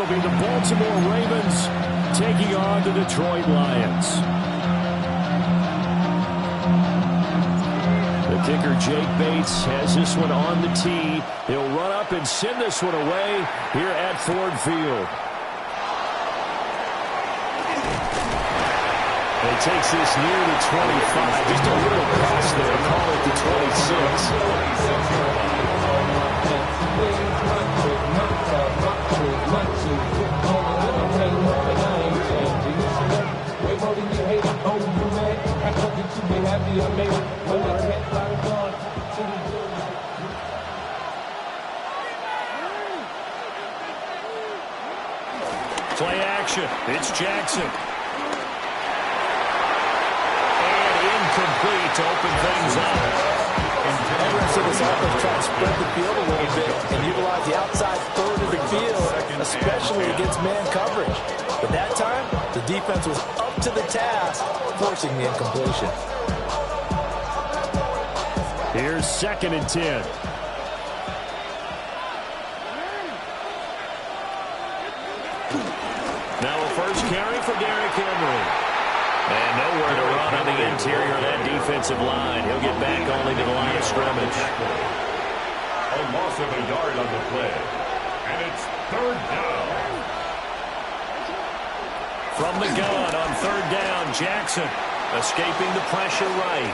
It'll be the Baltimore Ravens taking on the Detroit Lions. The kicker, Jake Bates, has this one on the tee. He'll run up and send this one away here at Ford Field. He takes this near the 25. Just a little cross there. Call it the 26. Play action. It's Jackson. And incomplete to open things up. And everyone this offense try to spread the field a little bit and utilize the outside third of the field, especially against man coverage. But that time, the defense was up to the task, forcing the incompletion. Here's 2nd and 10. Now a first carry for Derrick Henry. And nowhere to run on the interior of that defensive line. He'll get back only to the line of scrimmage. A loss of a yard on the play. And it's 3rd down. From the gun on 3rd down, Jackson escaping the pressure right.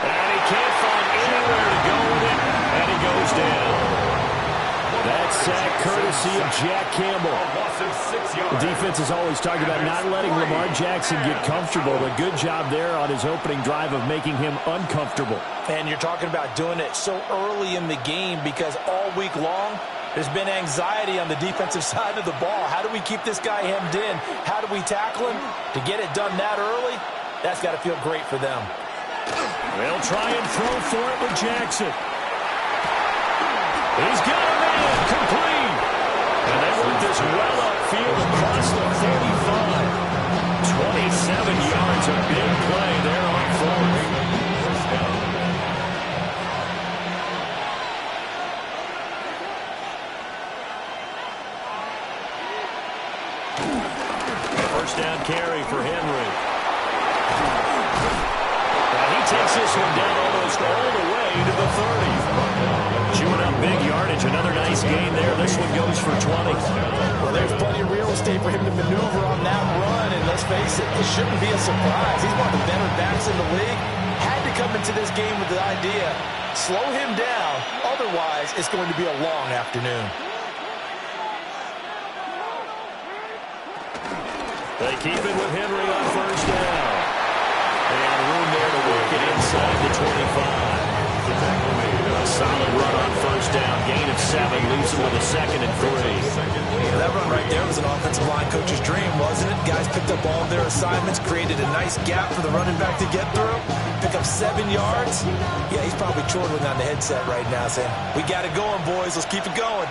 And he can't find anywhere to go with it. And he goes down. That sack courtesy of Jack Campbell. The defense has always talked about not letting Lamar Jackson get comfortable. A good job there on his opening drive of making him uncomfortable. And you're talking about doing it so early in the game because all week long there's been anxiety on the defensive side of the ball. How do we keep this guy hemmed in? How do we tackle him? To get it done that early, that's got to feel great for them. They'll try and throw for it with Jackson. He's got a man complete. And they work this well upfield across the 35. 27 yards, a big play there on 4th. First down carry for Henry. He takes this one down almost all the way to the 30. Chewing up big yardage. Another nice gain there. This one goes for 20. Well, there's plenty of real estate for him to maneuver on that run. And let's face it, it shouldn't be a surprise. He's one of the better backs in the league. Had to come into this game with the idea, slow him down. Otherwise, it's going to be a long afternoon. They keep it with Henry on 1st down. And room there to work it inside the 25. A solid run on 1st down. Gain of 7. Leaves him with a 2nd and 3. Yeah, that run right there was an offensive line coach's dream, wasn't it? Guys picked up all of their assignments, created a nice gap for the running back to get through. Pick up 7 yards. Yeah, he's probably chortling on the headset right now saying, we got it going, boys. Let's keep it going.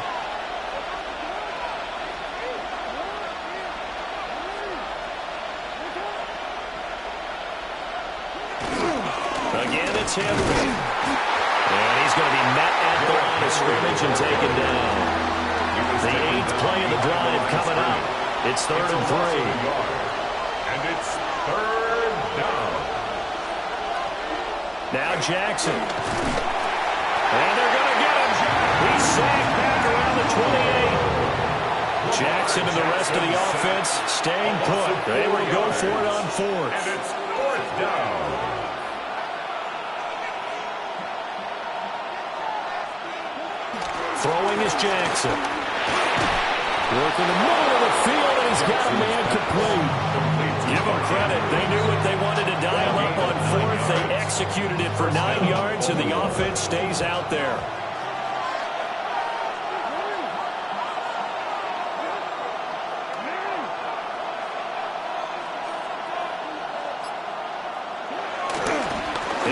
Again, it's Henry. And he's going to be met at the line of scrimmage and taken down. The 8th play of the drive coming up. It's 3rd and 3. And it's 3rd down. Now Jackson. And they're going to get him. He's sacked back around the 28. Jackson and the rest of the offense staying put. They will go for it on 4th. And it's 4th down. Throwing is Jackson. Working the middle of the field, and he's got a man complete. Give them credit. They knew what they wanted to dial up on 4th. They executed it for 9 yards, and the offense stays out there.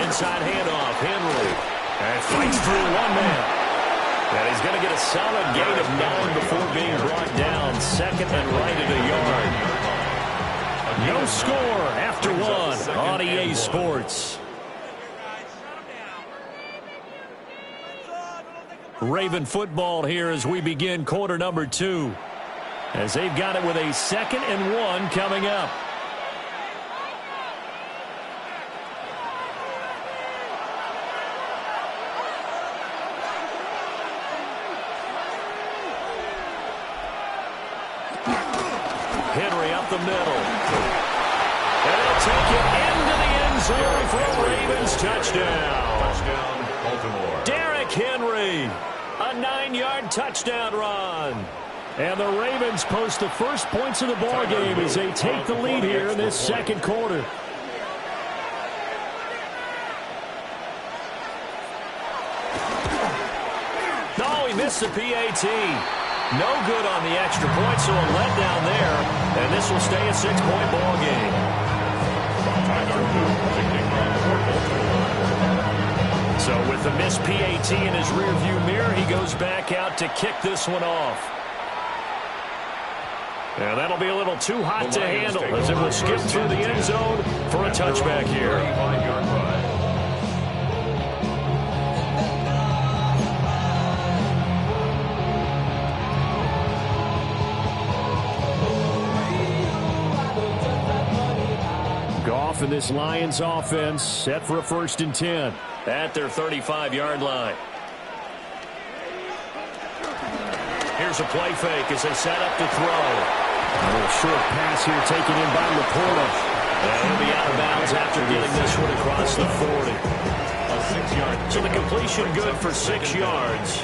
Inside handoff, Henry. And fights through one man. And he's going to get a solid gain of 9 before being brought down. 2nd and right at a yard. No score after 1 on EA Sports. Raven football here as we begin quarter number 2. as they've got it with a 2nd and 1 coming up. Henry up the middle. And they'll take it into the end zone for a Ravens touchdown. Touchdown, Baltimore. Derrick Henry, a 9-yard touchdown run. And the Ravens post the first points of the ball game as they take the lead here in this second quarter. No, he missed the PAT. No good on the extra point, so a letdown there. And this will stay a 6-point ball game. So with the missed PAT in his rearview mirror, he goes back out to kick this one off. And that'll be a little too hot to handle as it will skip through the end zone for a touchback here. Goff and this Lions offense set for a 1st and 10 at their 35-yard line. Here's a play fake as they set up to throw. A little short pass here taken in by Laporta. And he'll be out of bounds after getting this one across the 40. A 6-yard. So the completion good for 6 yards.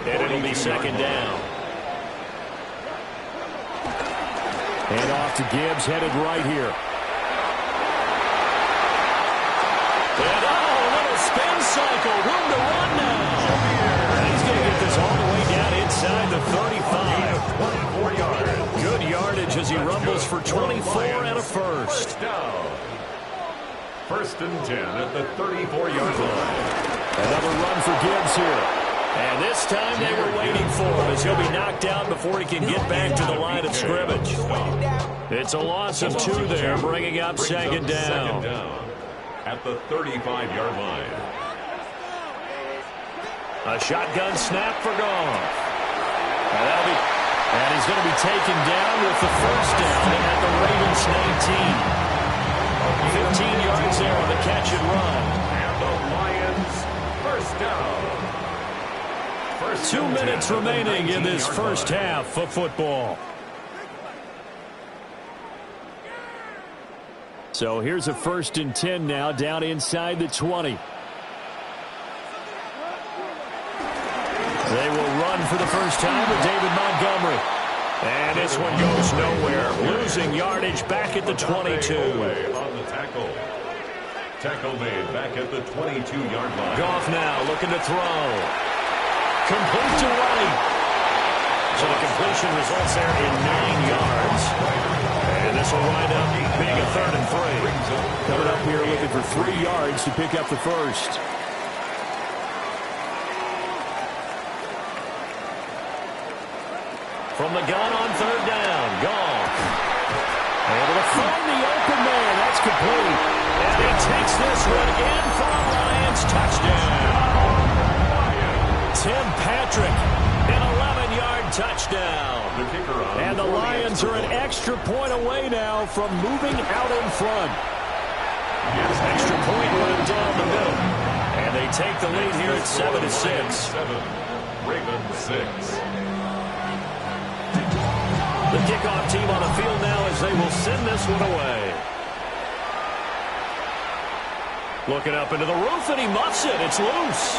And it'll be 2nd down. And off to Gibbs, headed right here. And a little spin cycle. Room to run now. And he's going to get this all the way down inside the 35. 24 yards. Good yardage as he rumbles for 24 and a first. First down. 1st and 10 at the 34-yard line. Another run for Gibbs here. And this time they were waiting for him as he'll be knocked out before he can get back to the line of scrimmage. It's a loss of 2 there, bringing up 2nd down. At the 35-yard line. A shotgun snap for Goff. And he's going to be taken down with the 1st down at the Ravens 19. 15 yards there on the catch and run. And the Lions, 1st down. 2 minutes remaining in this first half of football. So here's a 1st and 10 now down inside the 20. They will run for the first time with David Montgomery. And this one goes nowhere. Losing yardage back at the 22. On the tackle. Tackle made back at the 22-yard line. Goff now looking to throw. Complete to Wright. So the completion results there in 9 yards. And this will wind up being a 3rd and 3. Coming up here looking for 3 yards to pick up the first. From the gun on 3rd down, Goff. Able to find the open man. That's complete. And he takes this one in for a Lions touchdown. Tim Patrick, an 11-yard touchdown. And the Lions are an extra point away now from moving out in front. Extra point run down the middle. And they take the lead here at 7-6. Ravens 6. The kickoff team on the field now as they will send this one away. Looking up into the roof, and he muffs it. It's loose.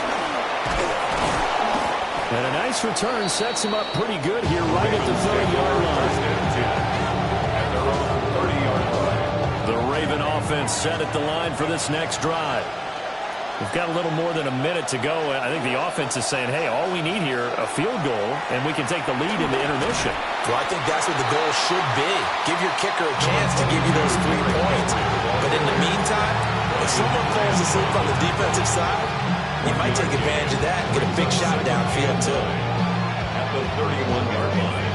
And a nice return sets him up pretty good here right at the 30-yard line. The Raven offense set at the line for this next drive. We've got a little more than a minute to go. I think the offense is saying, hey, all we need here, a field goal, and we can take the lead in the intermission. Well, I think that's what the goal should be. Give your kicker a chance to give you those 3 points. But in the meantime, if someone falls asleep on the defensive side, you might take advantage of that and get a big shot downfield, too. At the 31-yard line.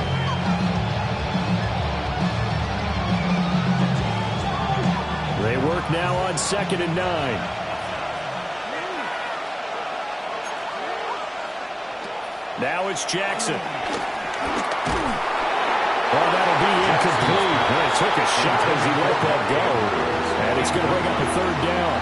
They work now on 2nd and 9. Now it's Jackson. a shot as he let that go. And it's going to bring up a third down.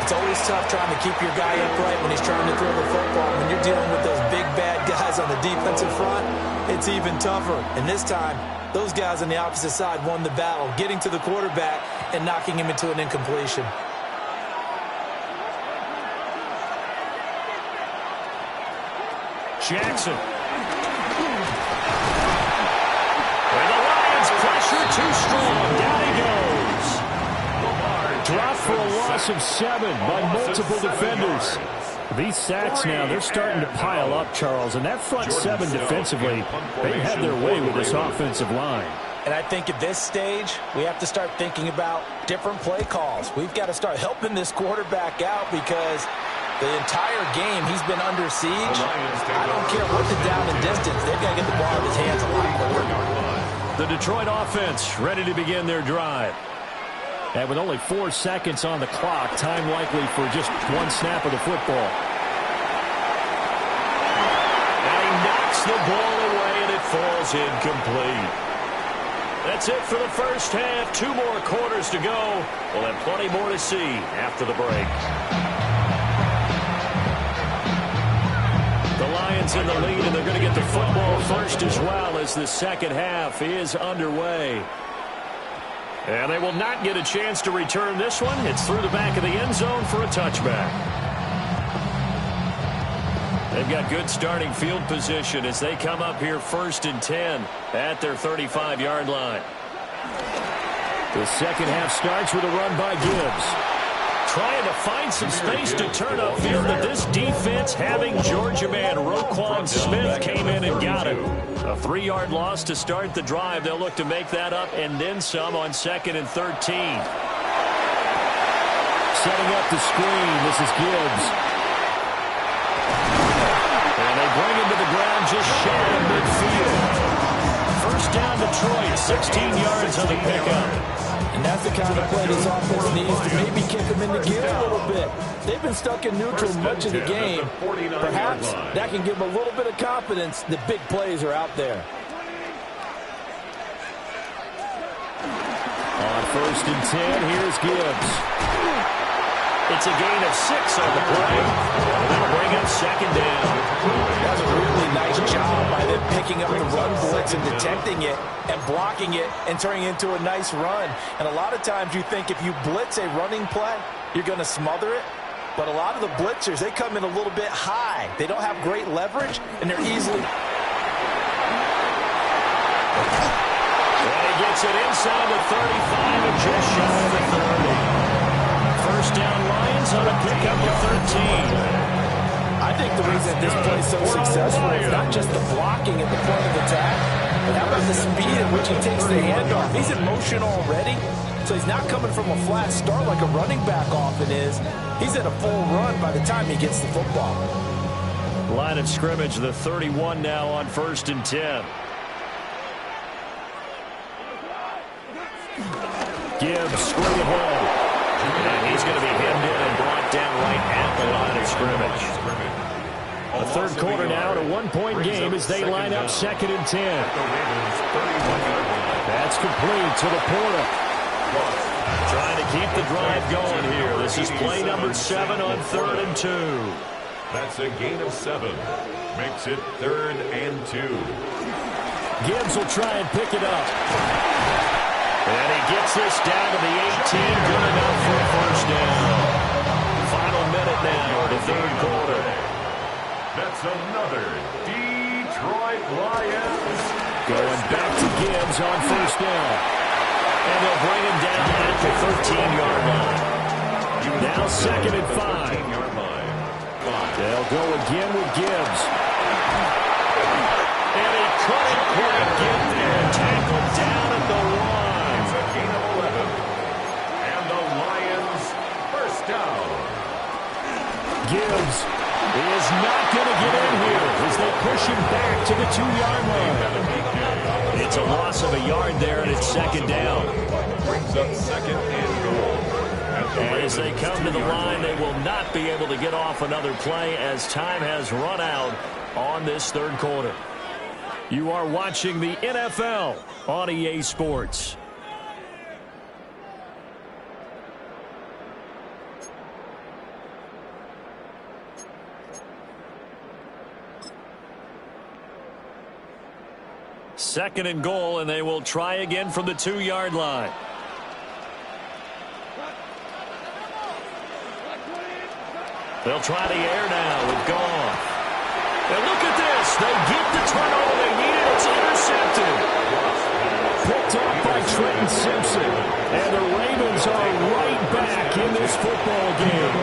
It's always tough trying to keep your guy upright when he's trying to throw the football. When you're dealing with those big, bad guys on the defensive front, it's even tougher. And this time, those guys on the opposite side won the battle, getting to the quarterback and knocking him into an incompletion. Jackson. And the Lions pressure too strong. Down he goes. Dropped for a loss of 7 by multiple defenders. These sacks now, they're starting to pile up, Charles. And that front 7 defensively, they had their way with this offensive line. And I think at this stage, we have to start thinking about different play calls. We've got to start helping this quarterback out because the entire game he's been under siege. I don't care what the down and distance. They've got to get the ball in his hands a lot quicker. The Detroit offense ready to begin their drive. And with only 4 seconds on the clock, time likely for just 1 snap of the football. And he knocks the ball away, and it falls incomplete. That's it for the first half. 2 more quarters to go. We'll have plenty more to see after the break. The Lions in the lead, and they're going to get the football first as well as the second half is underway. And they will not get a chance to return this one. It's through the back of the end zone for a touchback. They've got good starting field position as they come up here 1st and 10 at their 35-yard line. The second half starts with a run by Gibbs. Trying to find some space to turn upfield, but this defense, having Georgia man Roquan Smith, came in and got it. A 3-yard loss to start the drive. They'll look to make that up and then some on 2nd and 13. Setting up the screen, this is Gibbs. And they bring him to the ground just shy of midfield. First down Detroit, 16 yards on the pickup. And that's the kind of play this offense needs to maybe kick them into gear a little bit. They've been stuck in neutral much of the game. Perhaps that can give them a little bit of confidence that big plays are out there. On 1st and 10, here's Gibbs. It's a gain of 6 on the play. That'll bring up 2nd down. That's a really nice job by them picking up the run blitz and detecting it and blocking it and turning it into a nice run. And a lot of times you think if you blitz a running play, you're going to smother it. But a lot of the blitzers, they come in a little bit high. They don't have great leverage, and they're easily... And he gets it inside the 35 and just shy of the 30. First down Lions on a pickup of 13. I think the reason this play is so successful is not just the blocking at the point of attack, but how about the speed at which he takes the handoff. He's in motion already, so he's not coming from a flat start like a running back often is. He's at a full run by the time he gets the football. Line of scrimmage, the 31 now on 1st and 10. Gibbs straight ahead. And he's going to be hemmed in and brought down right at the line of scrimmage. The third quarter now, at a 1-point game as they line up 2nd and 10. That's complete to Laporta. Trying to keep the drive going here. This is play number 7 on 3rd and 2. That's a gain of 7. Makes it 3rd and 2. Gibbs will try and pick it up. And he gets this down to the 18, good enough for a first down. Final minute now of the third quarter. That's another Detroit Lions. Going back to Gibbs on first down. And they'll bring him down at the 13-yard line. Now 2nd and 5. They'll go again with Gibbs. And he couldn't quite get there. Tackled down at the 1. Gain of 11. And the Lions first down. Gibbs is not going to get in here as they push him back to the 2-yard line. It's a loss of a yard there, and it's 2nd down. Brings up 2nd and goal. And as they come to the line, they will not be able to get off another play as time has run out on this third quarter. You are watching the NFL on EA Sports. 2nd and goal, and they will try again from the 2-yard line. They'll try the air now with Goff. And look at this. They get the turnover they needed. It's intercepted. Picked off by Trenton Simpson. And the Ravens are right back in this football game.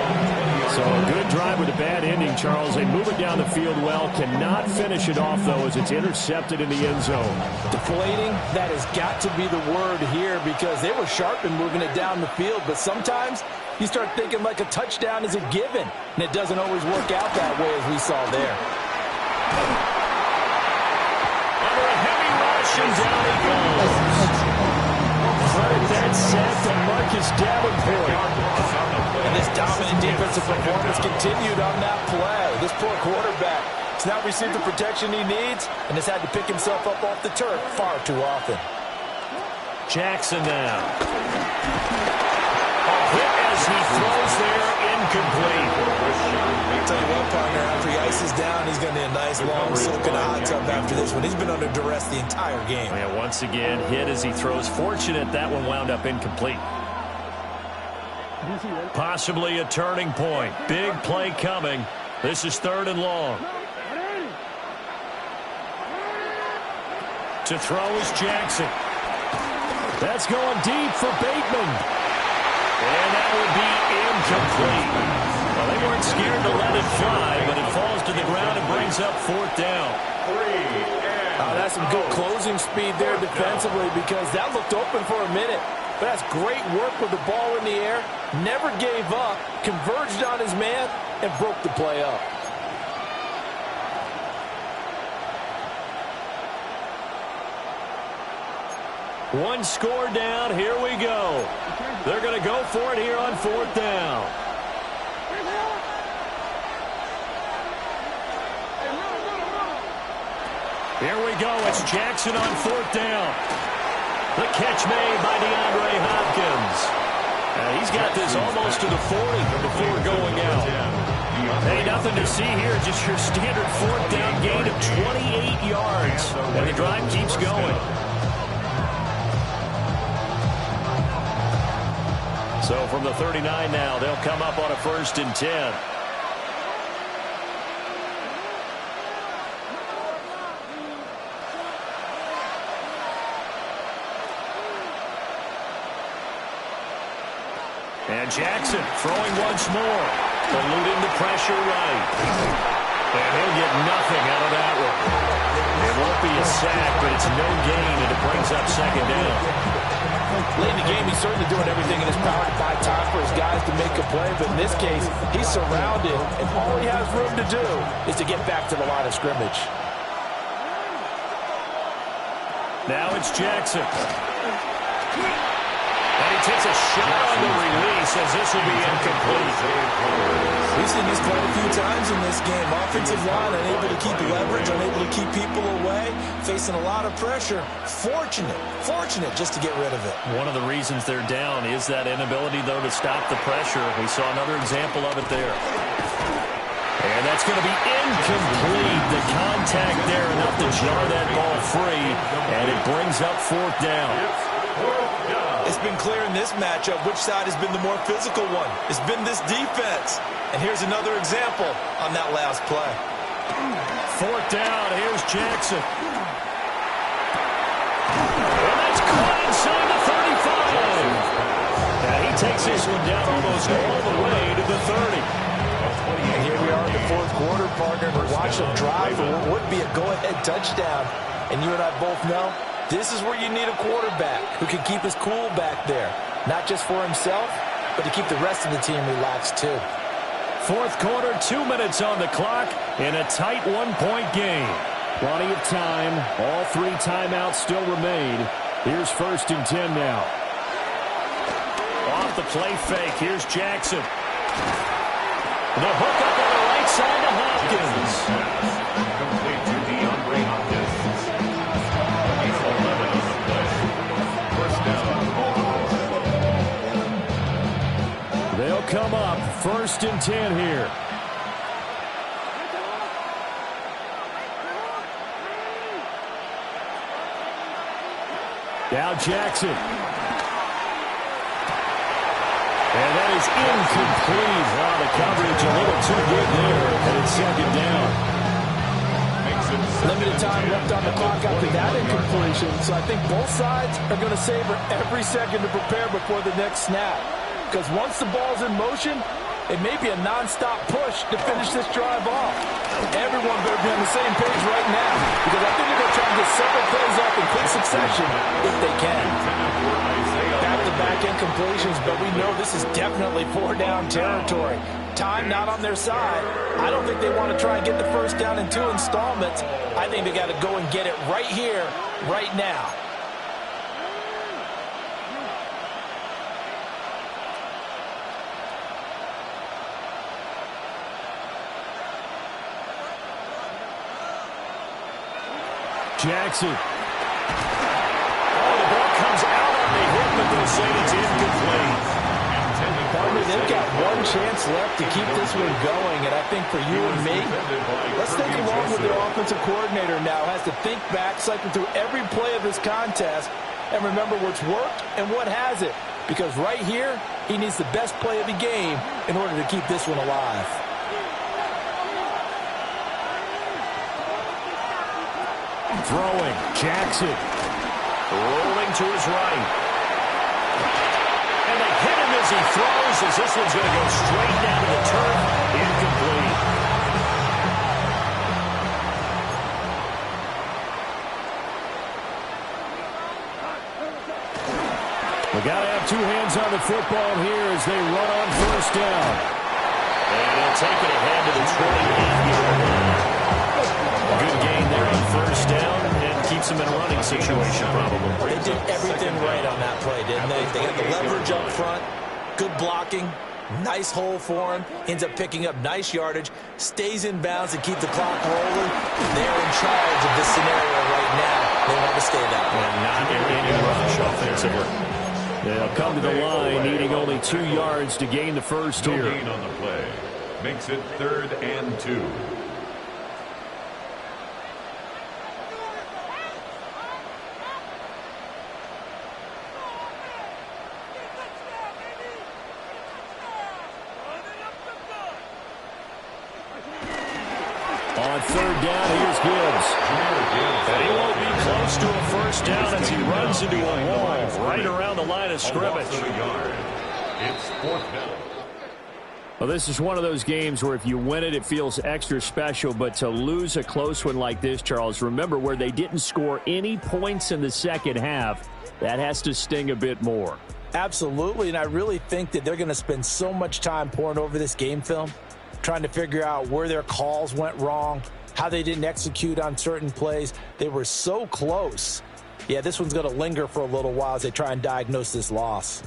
So a good drive with a bad ending, Charles. They move it down the field well. Cannot finish it off, though, as it's intercepted in the end zone. Deflating, that has got to be the word here because they were sharp in moving it down the field. But sometimes you start thinking like a touchdown is a given. And it doesn't always work out that way as we saw there. Under a heavy rush, and down he goes. Credit that sack to Marcus Davenport. And this dominant defensive performance continued on that play. This poor quarterback has not received the protection he needs and has had to pick himself up off the turf far too often. Jackson now. A hit as he throws there, incomplete. I'll tell you what, partner, after he ices down, he's going to need a nice long soak in a hot tub after this one. He's been under duress the entire game. Yeah, once again, hit as he throws. Fortunate that one wound up incomplete. Possibly a turning point. Big play coming. This is 3rd and long. To throw is Jackson. That's going deep for Bateman. And that would be incomplete. Well, they weren't scared to let it fly, but it falls to the ground and brings up 4th down. That's some good closing speed there defensively because that looked open for a minute. But that's great work with the ball in the air. Never gave up, converged on his man, and broke the play up. One score down. Here we go. They're going to go for it here on 4th down. Here we go. It's Jackson on 4th down. The catch made by DeAndre Hopkins. He's got this almost to the 40 before going out. Hey, nothing to see here. Just your standard 4th down gain of 28 yards. And the drive keeps going. So from the 39 now, they'll come up on a 1st and 10. And Jackson throwing once more. Eluding the pressure right. And he'll get nothing out of that one. It won't be a sack, but it's no gain, and it brings up 2nd down. Late in the game, he's certainly doing everything in his power to buy time for his guys to make a play. But in this case, he's surrounded, and all he has room to do is to get back to the line of scrimmage. Now it's Jackson. And he takes a shot on the release as this will be incomplete. We've seen this quite a few times in this game. Offensive line unable to keep leverage, unable to keep people away, facing a lot of pressure. Fortunate just to get rid of it. One of the reasons they're down is that inability, though, to stop the pressure. We saw another example of it there. And that's going to be incomplete. The contact there enough to jar that ball free, and it brings up 4th down. It's been clear in this matchup which side has been the more physical one. It's been this defense. And here's another example on that last play. 4th down. Here's Jackson. And that's caught inside the 35. Now he takes this one down almost all the way to the 30. And here we are in the 4th quarter, partner. To watch them drive for what would be a go-ahead touchdown. And you and I both know this is where you need a quarterback who can keep his cool back there. Not just for himself, but to keep the rest of the team relaxed too. 4th quarter, 2 minutes on the clock in a tight 1-point game. Plenty of time. All 3 timeouts still remain. Here's 1st and 10 now. Off the play fake. Here's Jackson. The hook up on the right side to Hopkins. Complete to DeAndre Hopkins. He's 11 on the play. 1st down. They'll come up 1st and 10 here. Now Jackson. And that is incomplete. Wow, the coverage a little too good there. And it's second down. Limited time left on the clock after that incompletion. So I think both sides are going to savor every second to prepare before the next snap. Because once the ball's in motion, it may be a non-stop push to finish this drive off. Everyone better be on the same page right now, because I think they're going to try and get several plays off in quick succession if they can. Back-to-back incompletions, but we know this is definitely four-down territory. Time not on their side. I don't think they want to try and get the first down in 2 installments. I think they got to go and get it right here, right now. Jackson. Oh, the ball comes out on the hit, but they'll say it's incomplete. They've got one chance left to keep this one going, and I think for you and me, let's think along with the offensive coordinator now. Has to think back, cycle through every play of this contest, and remember what's worked and what hasn't. Because right here, he needs the best play of the game in order to keep this one alive. Throwing, Jackson. Rolling to his right. And they hit him as he throws, as this one's going to go straight down to the turf. Incomplete. We got to have two hands on the football here as they run on first down. And they'll take it ahead to the 28-yard line. Good gain there on first down and keeps them in a running situation probably. They did everything right on that play, didn't they? They got the leverage up front, good blocking, nice hole for him, ends up picking up nice yardage, stays in bounds and keep the clock rolling. They're in charge of this scenario right now. They want to stay that way. And not in any rush offensively. They'll come to the line needing only 2 yards to gain the first here. No gain on the play. Makes it 3rd and 2. On 3rd down, here's Gibbs. And he won't be close to a first down as he runs into a wall right around the line of scrimmage. It's 4th down. Well, this is one of those games where if you win it, it feels extra special. But to lose a close one like this, Charles, remember where they didn't score any points in the second half, that has to sting a bit more. Absolutely, and I really think that they're going to spend so much time pouring over this game film, trying to figure out where their calls went wrong, how they didn't execute on certain plays. They were so close. Yeah, this one's going to linger for a little while as they try and diagnose this loss.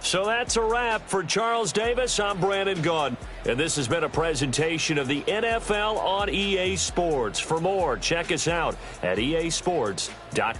So that's a wrap for Charles Davis. I'm Brandon Gaudin, and this has been a presentation of the NFL on EA Sports. For more, check us out at easports.com.